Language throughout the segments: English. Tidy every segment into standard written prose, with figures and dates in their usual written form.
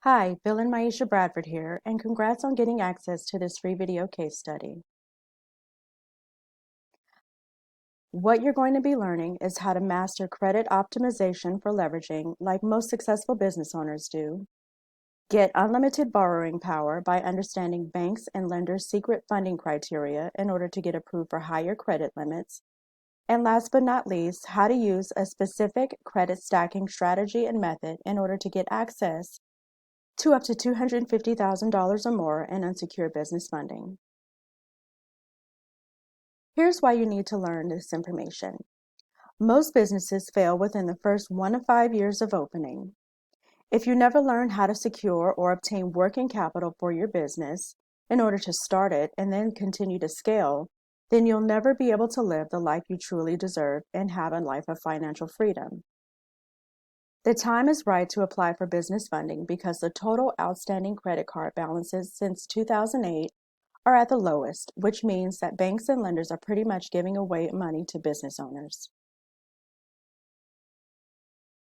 Hi, Bill and Maisha Bradford here, and congrats on getting access to this free video case study. What you're going to be learning is how to master credit optimization for leveraging like most successful business owners do, get unlimited borrowing power by understanding banks and lenders' secret funding criteria in order to get approved for higher credit limits, and last but not least, how to use a specific credit stacking strategy and method in order to get access to up to $250,000 or more in unsecured business funding. Here's why you need to learn this information. Most businesses fail within the first 1 to 5 years of opening. If you never learn how to secure or obtain working capital for your business in order to start it and then continue to scale, then you'll never be able to live the life you truly deserve and have a life of financial freedom. The time is right to apply for business funding because the total outstanding credit card balances since 2008 are at the lowest, which means that banks and lenders are pretty much giving away money to business owners.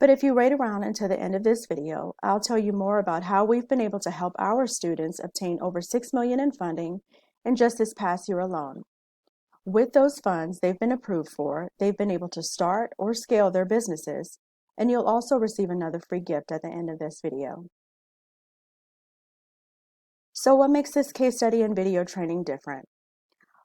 But if you wait around until the end of this video, I'll tell you more about how we've been able to help our students obtain over $6 million in funding in just this past year alone. With those funds they've been approved for, they've been able to start or scale their businesses, and you'll also receive another free gift at the end of this video. So what makes this case study and video training different?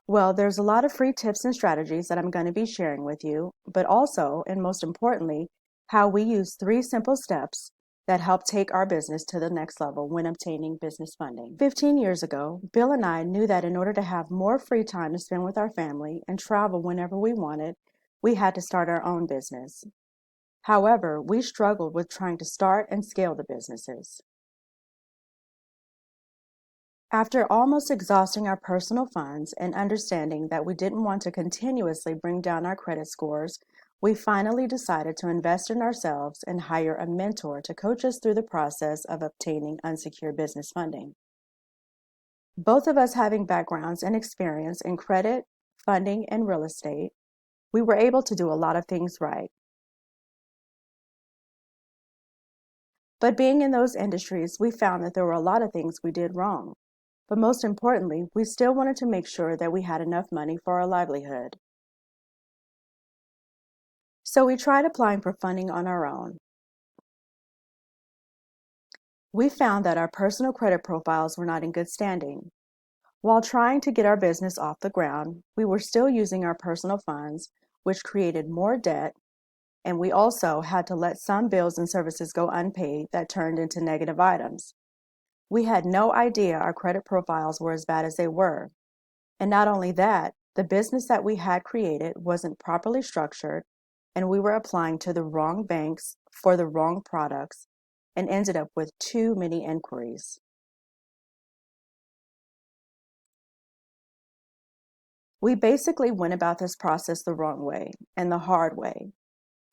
Well, there's a lot of free tips and strategies that I'm going to be sharing with you, but also, and most importantly, how we use 3 simple steps that help take our business to the next level when obtaining business funding. 15 years ago, Bill and I knew that in order to have more free time to spend with our family and travel whenever we wanted, we had to start our own business. However, we struggled with trying to start and scale the businesses. After almost exhausting our personal funds and understanding that we didn't want to continuously bring down our credit scores, we finally decided to invest in ourselves and hire a mentor to coach us through the process of obtaining unsecured business funding. Both of us having backgrounds and experience in credit, funding, and real estate, we were able to do a lot of things right. But being in those industries, we found that there were a lot of things we did wrong. But most importantly, we still wanted to make sure that we had enough money for our livelihood. So we tried applying for funding on our own. We found that our personal credit profiles were not in good standing. While trying to get our business off the ground, we were still using our personal funds, which created more debt, and we also had to let some bills and services go unpaid that turned into negative items. We had no idea our credit profiles were as bad as they were. And not only that, the business that we had created wasn't properly structured, and we were applying to the wrong banks for the wrong products and ended up with too many inquiries. We basically went about this process the wrong way and the hard way.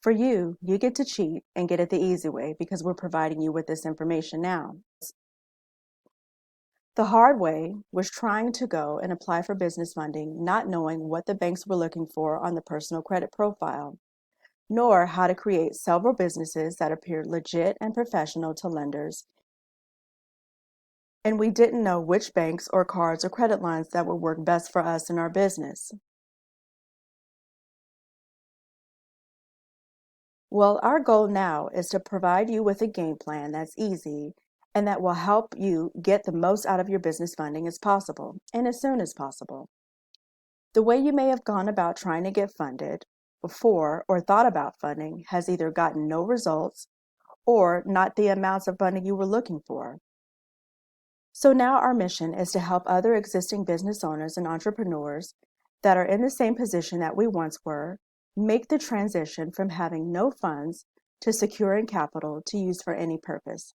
For you, you get to cheat and get it the easy way because we're providing you with this information now. The hard way was trying to go and apply for business funding, not knowing what the banks were looking for on the personal credit profile, nor how to create several businesses that appeared legit and professional to lenders. And we didn't know which banks or cards or credit lines that would work best for us in our business. Well, our goal now is to provide you with a game plan that's easy and that will help you get the most out of your business funding as possible and as soon as possible. The way you may have gone about trying to get funded before or thought about funding has either gotten no results or not the amounts of funding you were looking for. So now our mission is to help other existing business owners and entrepreneurs that are in the same position that we once were make the transition from having no funds to securing capital to use for any purpose,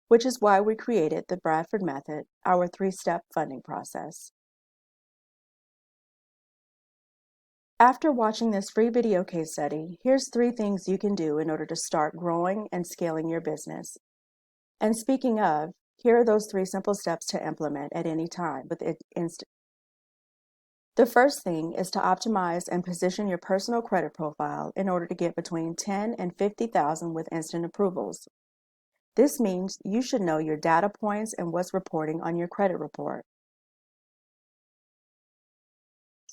which is why we created the Bradford Method, our 3-step funding process. After watching this free video case study, here's 3 things you can do in order to start growing and scaling your business. And speaking of, here are those 3 simple steps to implement at any time with instant. The first thing is to optimize and position your personal credit profile in order to get between $10,000 and $50,000 with instant approvals. This means you should know your data points and what's reporting on your credit report.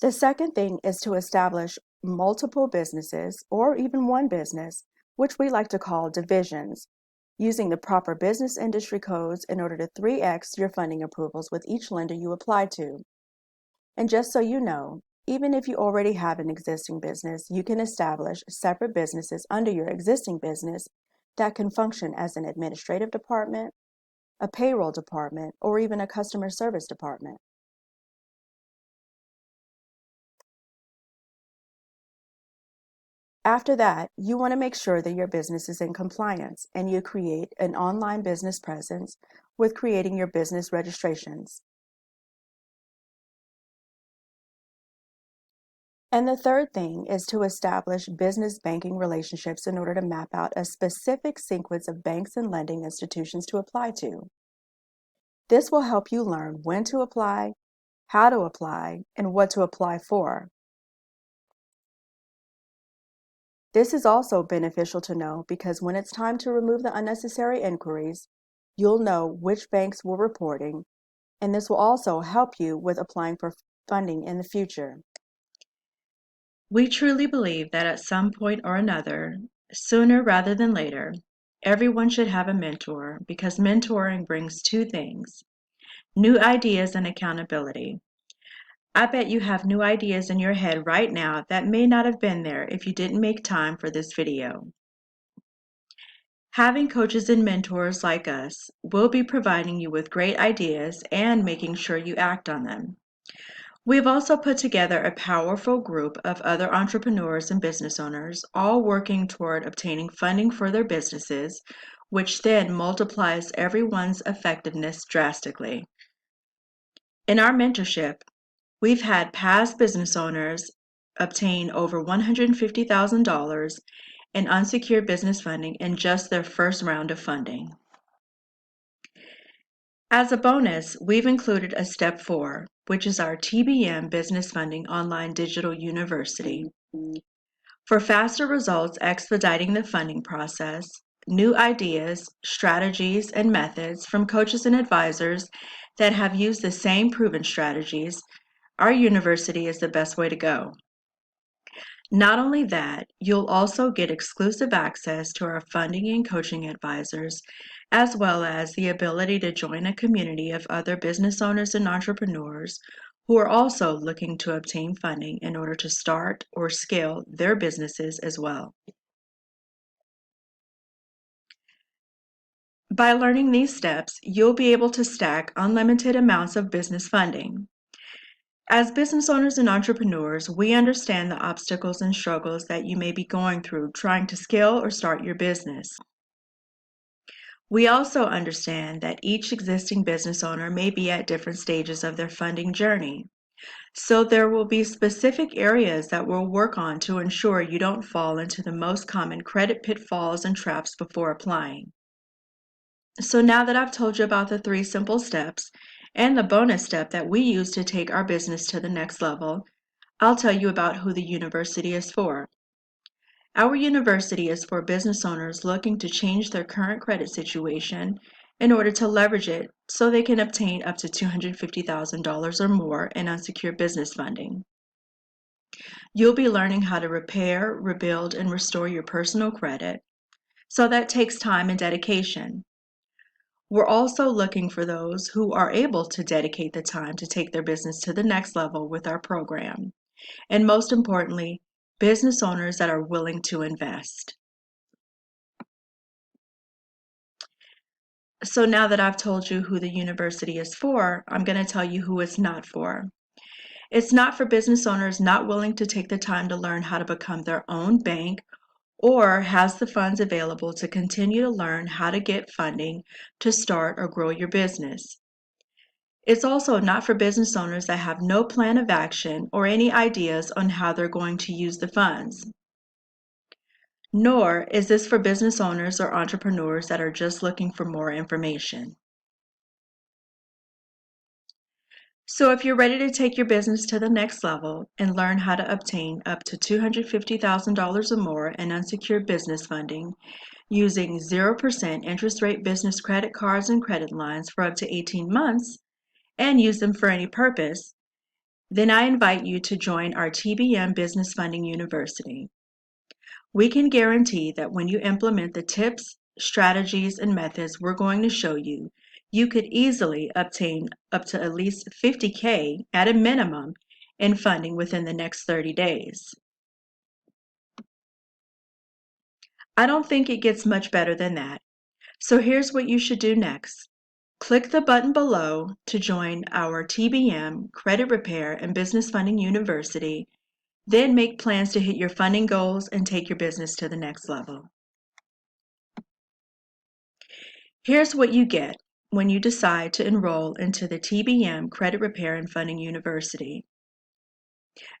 The second thing is to establish multiple businesses or even one business, which we like to call divisions, using the proper business industry codes in order to 3x your funding approvals with each lender you apply to. And just so you know, even if you already have an existing business, you can establish separate businesses under your existing business that can function as an administrative department, a payroll department, or even a customer service department. After that, you want to make sure that your business is in compliance and you create an online business presence with creating your business registrations. And the third thing is to establish business banking relationships in order to map out a specific sequence of banks and lending institutions to apply to. This will help you learn when to apply, how to apply, and what to apply for. This is also beneficial to know because when it's time to remove the unnecessary inquiries, you'll know which banks were reporting, and this will also help you with applying for funding in the future. We truly believe that at some point or another, sooner rather than later, everyone should have a mentor because mentoring brings two things: new ideas and accountability. I bet you have new ideas in your head right now that may not have been there if you didn't make time for this video. Having coaches and mentors like us will be providing you with great ideas and making sure you act on them. We've also put together a powerful group of other entrepreneurs and business owners, all working toward obtaining funding for their businesses, which then multiplies everyone's effectiveness drastically. In our mentorship, we've had past business owners obtain over $150,000 in unsecured business funding in just their first round of funding. As a bonus, we've included a Step 4, which is our TBM Business Funding Online Digital University. For faster results expediting the funding process, new ideas, strategies, and methods from coaches and advisors that have used the same proven strategies, our university is the best way to go. Not only that, you'll also get exclusive access to our funding and coaching advisors, as well as the ability to join a community of other business owners and entrepreneurs who are also looking to obtain funding in order to start or scale their businesses as well. By learning these steps, you'll be able to stack unlimited amounts of business funding. As business owners and entrepreneurs, we understand the obstacles and struggles that you may be going through trying to scale or start your business. We also understand that each existing business owner may be at different stages of their funding journey. So there will be specific areas that we'll work on to ensure you don't fall into the most common credit pitfalls and traps before applying. So now that I've told you about the 3 simple steps and the bonus step that we use to take our business to the next level, I'll tell you about who the university is for. Our university is for business owners looking to change their current credit situation in order to leverage it so they can obtain up to $250,000 or more in unsecured business funding. You'll be learning how to repair, rebuild, and restore your personal credit, so that takes time and dedication. We're also looking for those who are able to dedicate the time to take their business to the next level with our program. And most importantly, business owners that are willing to invest. So now that I've told you who the university is for, I'm going to tell you who it's not for. It's not for business owners not willing to take the time to learn how to become their own bank or has the funds available to continue to learn how to get funding to start or grow your business. It's also not for business owners that have no plan of action or any ideas on how they're going to use the funds. Nor is this for business owners or entrepreneurs that are just looking for more information. So if you're ready to take your business to the next level and learn how to obtain up to $250,000 or more in unsecured business funding, using 0% interest rate business credit cards and credit lines for up to 18 months and use them for any purpose, then I invite you to join our TBM Business Funding University. We can guarantee that when you implement the tips, strategies, and methods we're going to show you, you could easily obtain up to at least $50K at a minimum in funding within the next 30 days. I don't think it gets much better than that. So here's what you should do next. Click the button below to join our TBM Credit Repair and Business Funding University. Then make plans to hit your funding goals and take your business to the next level. Here's what you get when you decide to enroll into the TBM Credit Repair and Funding University.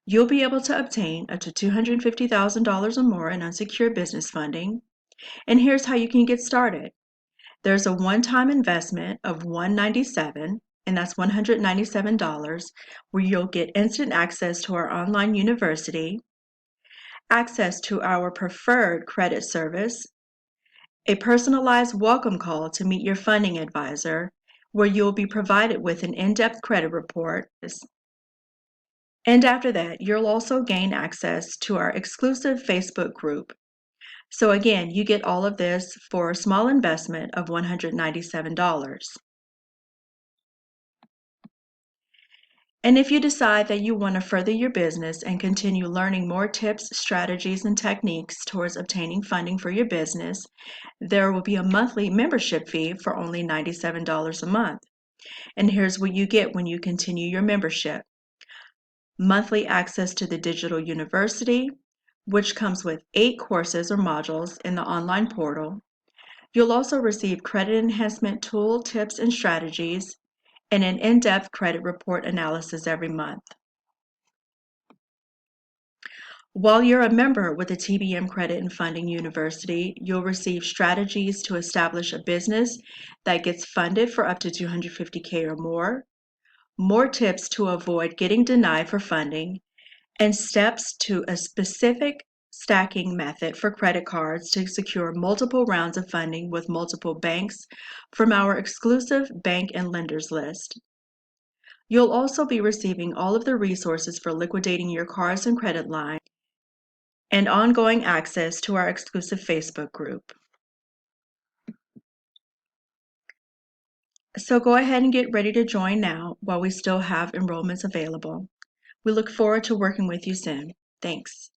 You'll be able to obtain up to $250,000 or more in unsecured business funding. And here's how you can get started. There's a one-time investment of $197, and that's $197, where you'll get instant access to our online university, access to our preferred credit service, a personalized welcome call to meet your funding advisor, where you'll be provided with an in-depth credit report. And after that, you'll also gain access to our exclusive Facebook group. So again, you get all of this for a small investment of $197. And if you decide that you want to further your business and continue learning more tips, strategies, and techniques towards obtaining funding for your business, there will be a monthly membership fee for only $97 a month. And here's what you get when you continue your membership. Monthly access to the digital university, which comes with 8 courses or modules in the online portal. You'll also receive credit enhancement tool tips and strategies, and an in-depth credit report analysis every month. While you're a member with the TBM Credit and Funding University, you'll receive strategies to establish a business that gets funded for up to $250K or more tips to avoid getting denied for funding, and steps to a specific stacking method for credit cards to secure multiple rounds of funding with multiple banks from our exclusive bank and lenders list. You'll also be receiving all of the resources for liquidating your cards and credit line and ongoing access to our exclusive Facebook group. So go ahead and get ready to join now while we still have enrollments available. We look forward to working with you soon. Thanks.